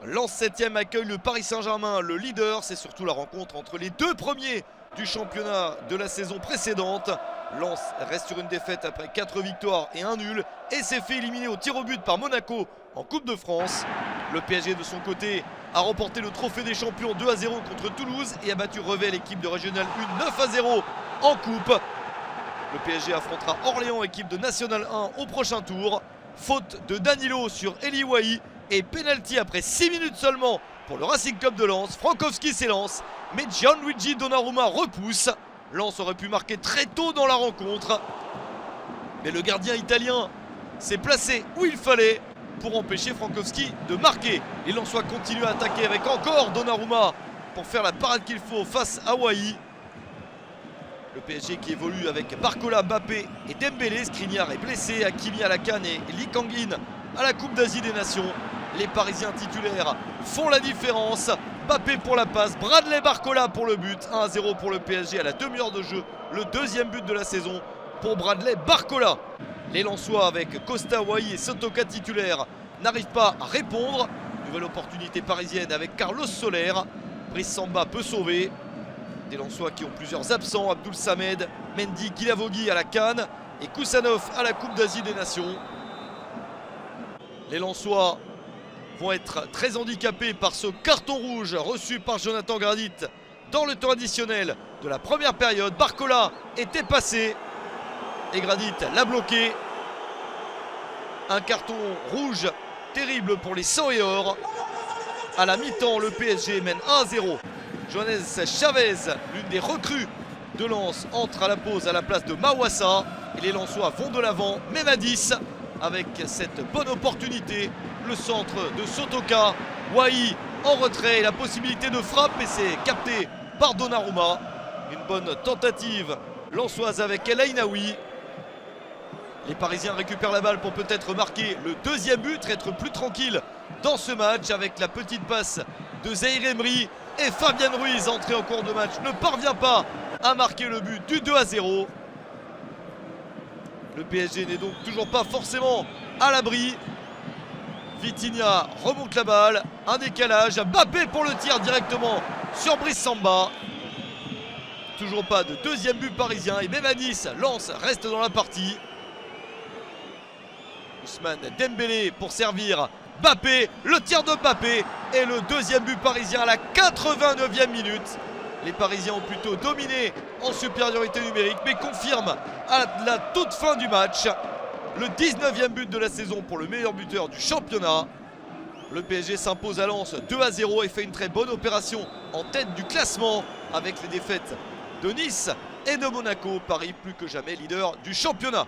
Lens 7e accueille le Paris Saint-Germain, le leader. C'est surtout la rencontre entre les deux premiers du championnat de la saison précédente. Lens reste sur une défaite après 4 victoires et 1 nul et s'est fait éliminer au tir au but par Monaco en Coupe de France. Le PSG de son côté a remporté le trophée des champions 2-0 contre Toulouse et a battu Revel, l'équipe de Régional 1, 9-0 en Coupe. Le PSG affrontera Orléans, équipe de National 1 au prochain tour. Faute de Danilo sur Eli Wahi et penalty après 6 minutes seulement pour le Racing Club de Lens. Frankowski s'élance, mais Gianluigi Donnarumma repousse. Lens aurait pu marquer très tôt dans la rencontre, mais le gardien italien s'est placé où il fallait pour empêcher Frankowski de marquer. Les Lensois continuent à attaquer avec encore Donnarumma pour faire la parade qu'il faut face à Wahi. Le PSG qui évolue avec Barcola, Mbappé et Dembélé. Skriniar est blessé, Hakimi à la canne et Lee Kang-in à la Coupe d'Asie des Nations. Les Parisiens titulaires font la différence. Mbappé pour la passe, Bradley Barcola pour le but. 1-0 pour le PSG à la demi-heure de jeu. Le deuxième but de la saison pour Bradley Barcola. Les Lensois avec Costa, Wahi et Sotoka titulaires n'arrivent pas à répondre. Nouvelle opportunité parisienne avec Carlos Soler. Brice Samba peut sauver. Des Lensois qui ont plusieurs absents, Abdoul Samed, Mendy, Guilavogui à la CAN et Kusanov à la Coupe d'Asie des Nations. Les Lensois vont être très handicapés par ce carton rouge reçu par Jonathan Gradit dans le temps additionnel de la première période. Barcola était passé et Gradit l'a bloqué. Un carton rouge terrible pour les 100 et or. À la mi-temps, le PSG mène 1-0. Johannes Chavez, l'une des recrues de Lens, entre à la pause à la place de Mawassa. Et les Lensois vont de l'avant, même à 10, avec cette bonne opportunité. Le centre de Sotoka, Wahi en retrait, la possibilité de frappe et c'est capté par Donnarumma. Une bonne tentative lensoise avec El Ainaoui. Les Parisiens récupèrent la balle pour peut-être marquer le deuxième but, être plus tranquille dans ce match avec la petite passe de Zaïre Emery. Et Fabien Ruiz, entré en cours de match, ne parvient pas à marquer le but du 2-0. Le PSG n'est donc toujours pas forcément à l'abri. Vitinha remonte la balle, un décalage, Mbappé pour le tir directement sur Brice Samba. Toujours pas de deuxième but parisien et même à 10, Lens reste dans la partie. Ousmane Dembélé pour servir Mbappé, le tir de Mbappé et le deuxième but parisien à la 89e minute. Les Parisiens ont plutôt dominé en supériorité numérique mais confirment à la toute fin du match le 19e but de la saison pour le meilleur buteur du championnat. Le PSG s'impose à Lens 2-0 et fait une très bonne opération en tête du classement avec les défaites de Nice et de Monaco. Paris plus que jamais leader du championnat.